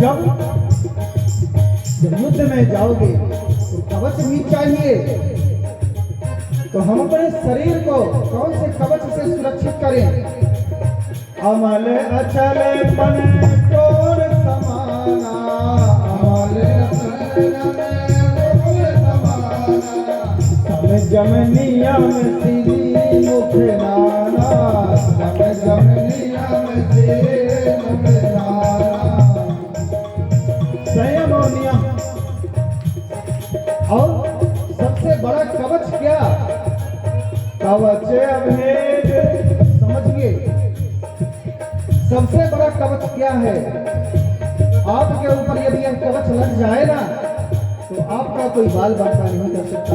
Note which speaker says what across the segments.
Speaker 1: जब युद्ध में जाओगे तो कवच भी चाहिए। तो हम अपने शरीर को कौन से कवच से सुरक्षित करें? अमल अचल मन तोर समाना, अमल अचल मन समाना, सम जम नियम श्री मुख नाना, सम जम नियम श्री मुख नाना। संयम और नियम। और सबसे बड़ा कवच क्या? कवच अभेद। समझिए, सबसे बड़ा कवच क्या है? आपके ऊपर यदि यह कवच लग जाए ना तो आपका कोई बाल बांका नहीं कर सकता।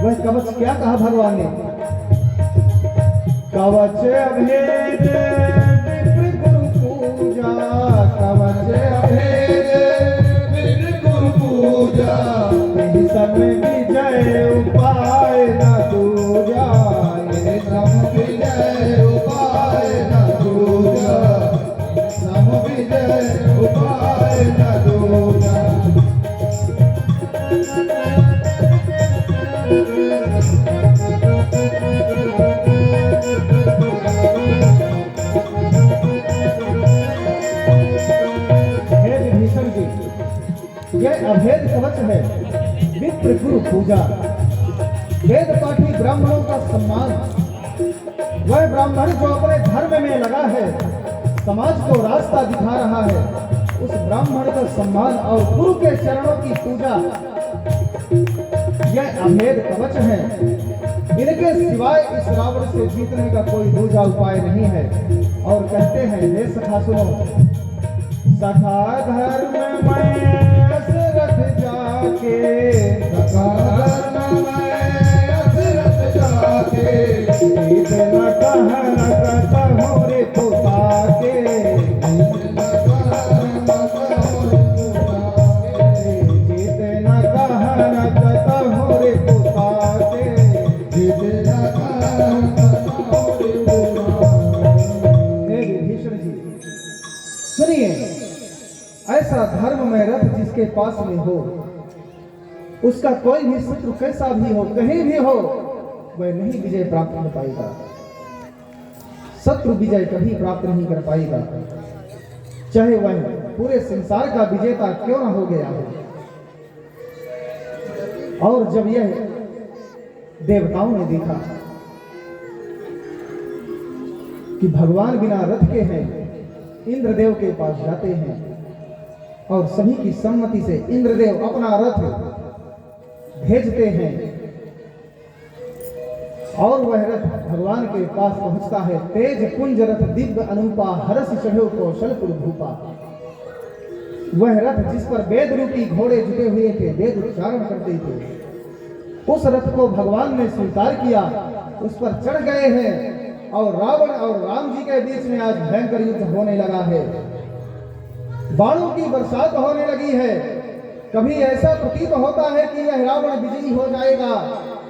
Speaker 1: वह कवच क्या कहा भगवान ने? कवच अभेद विप्र गुरु पूजा, कवच अभेद विप्र गुरु पूजा, सब विजय उपाय न दूजा, सब विजय उपाय न दूजा, सब विजय उपाय न दूजा। हे विभीषण जी, यह अभेद कवच है, विप्र गुरु पूजा। वेद पाठी ब्राह्मणों का सम्मान। वह ब्राह्मण जो अपने धर्म में लगा है, समाज को रास्ता दिखा रहा है, उस ब्राह्मण का सम्मान और गुरु के चरणों की पूजा, यह अभेद कवच है। इनके सिवाय इस रावण से जीतने का कोई दूसरा उपाय नहीं है। और कहते हैं, हे सखा सुनो, सखा धर्म में असरथ जाके, सखा धर्म में असरथ जाके, जीत न कहन कहूँ रे पुता के, जीत न कहन कहूँ रे पुता के, जीत न कहन कहूँ रे पुता के। हे विभीषण जी, सुनिए, ऐसा धर्म में रथ जिसके पास में हो, उसका कोई भी शत्रु कैसा भी हो, कहीं भी हो, वह नहीं विजय प्राप्त कर पाएगा। शत्रु विजय कभी प्राप्त नहीं कर पाएगा, चाहे वह पूरे संसार का विजेता क्यों ना हो गया हो। और जब यह देवताओं ने देखा कि भगवान बिना रथ के हैं, इंद्रदेव के पास जाते हैं और सभी की सम्मति से इंद्रदेव अपना रथ भेजते हैं और वह रथ भगवान के पास पहुंचता है। तेज कुंज रथ दिव्य अनुपा, हरस चढ़ो कौशलपुर भूपा। वह रथ जिस पर वेद रूपी घोड़े जुटे हुए थे, वेद उच्चारण करते थे, उस रथ को भगवान ने स्वीकार किया, उस पर चढ़ गए हैं और रावण और राम जी के बीच में आज भयंकर युद्ध होने लगा है। बाणों की बरसात होने लगी है। कभी ऐसा प्रतीत होता है कि यह रावण विजयी हो जाएगा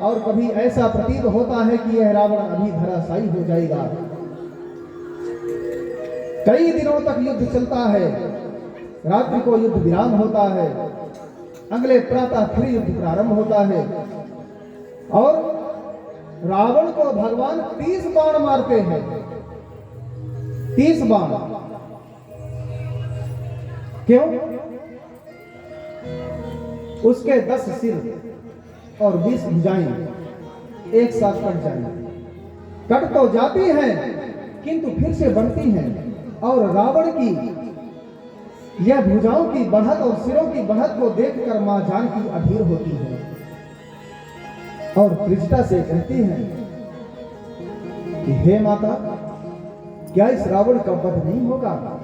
Speaker 1: और कभी ऐसा प्रतीत होता है कि यह रावण अभी धराशायी हो जाएगा। कई दिनों तक युद्ध चलता है, रात्रि को युद्ध विराम होता है, अगले प्रातः फिर युद्ध प्रारंभ होता है और रावण को भगवान 30 बाण मारते हैं। 30 बाण। क्यों? उसके 10 सिर और 20 भुजाएं एक साथ कट जाएंगी। कट तो जाती हैं किंतु फिर से बढ़ती हैं और रावण की यह भुजाओं की बढ़त और सिरों की बढ़त को देखकर मां जानकी अधीर होती है और त्रिजटा से कहती है कि हे माता, क्या इस रावण का वध नहीं होगा?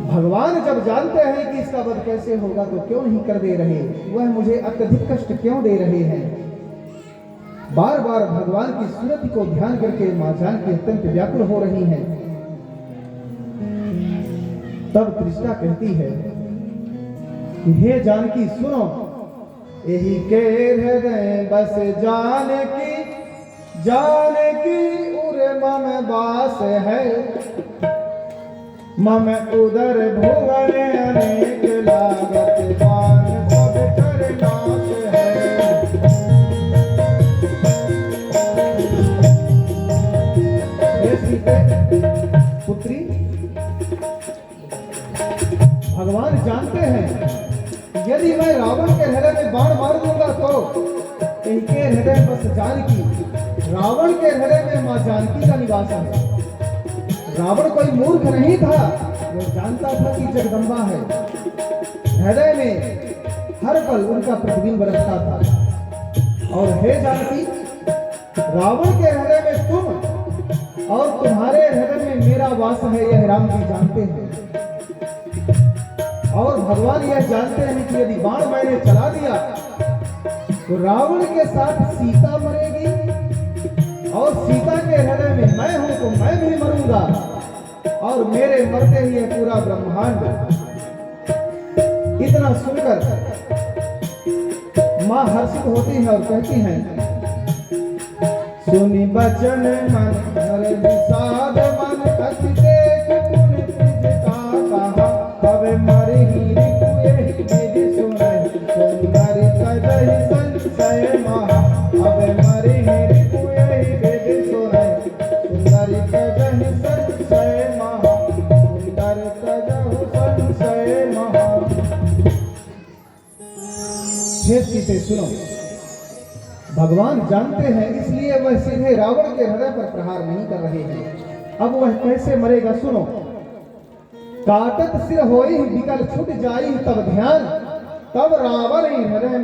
Speaker 1: भगवान जब जानते हैं कि इसका वध कैसे होगा तो क्यों नहीं कर दे रहे? वह मुझे अत्यधिक कष्ट क्यों दे रहे हैं? बार बार भगवान की सूरत को ध्यान करके मां जानकी अत्यंत व्याकुल हो रही हैं। तब त्रिजटा कहती है कि हे जानकी सुनो, यही के हृदय बस जानकी, जानकी उर मन बास है, मम उदर भुवन अनेक लागत बान सब कर नाश है। हे सीते पुत्री, भगवान जानते हैं यदि मैं रावण के हृदय में बाण मार दूंगा तो इनके हृदय बस जानकी, रावण के हृदय में मां जानकी का निवास है। रावण कोई मूर्ख नहीं था, वो जानता था कि जगदम्बा है। हृदय में हर पल उनका प्रतिबिंब रखता था। और हे जानकी, रावण के हृदय में तुम और तुम्हारे हृदय में मेरा वास है, यह राम जी जानते हैं। और भगवान यह जानते हैं कि यदि बाण मैंने चला दिया तो रावण के साथ सीता मरेगी, और सीता के हृदय में मैं हूं तो मैं भी मरूंगा, और मेरे मरते ही यह पूरा ब्रह्मांड। इतना सुनकर मां हर्षित होती है और कहती हैं, सुनी बचन मन हर विषाद मन अति देख पुन तुझ का कहा, हवे मरि रिपुए विधि सुनहि सुंदर कजहि संशय महा, हवे मरि रिपुए विधि सुनहि सुंदर कजहि संशय महा, सुंदर कजहु संशय महा। हे सीते सुनो, भगवान जानते हैं इसलिए वह सीधे रावण के हृदय पर प्रहार नहीं कर रहे हैं। अब वह कैसे मरेगा सुनो। काटत सिर होई विकल छूट जाई तब ध्यान, तब रावण हृदय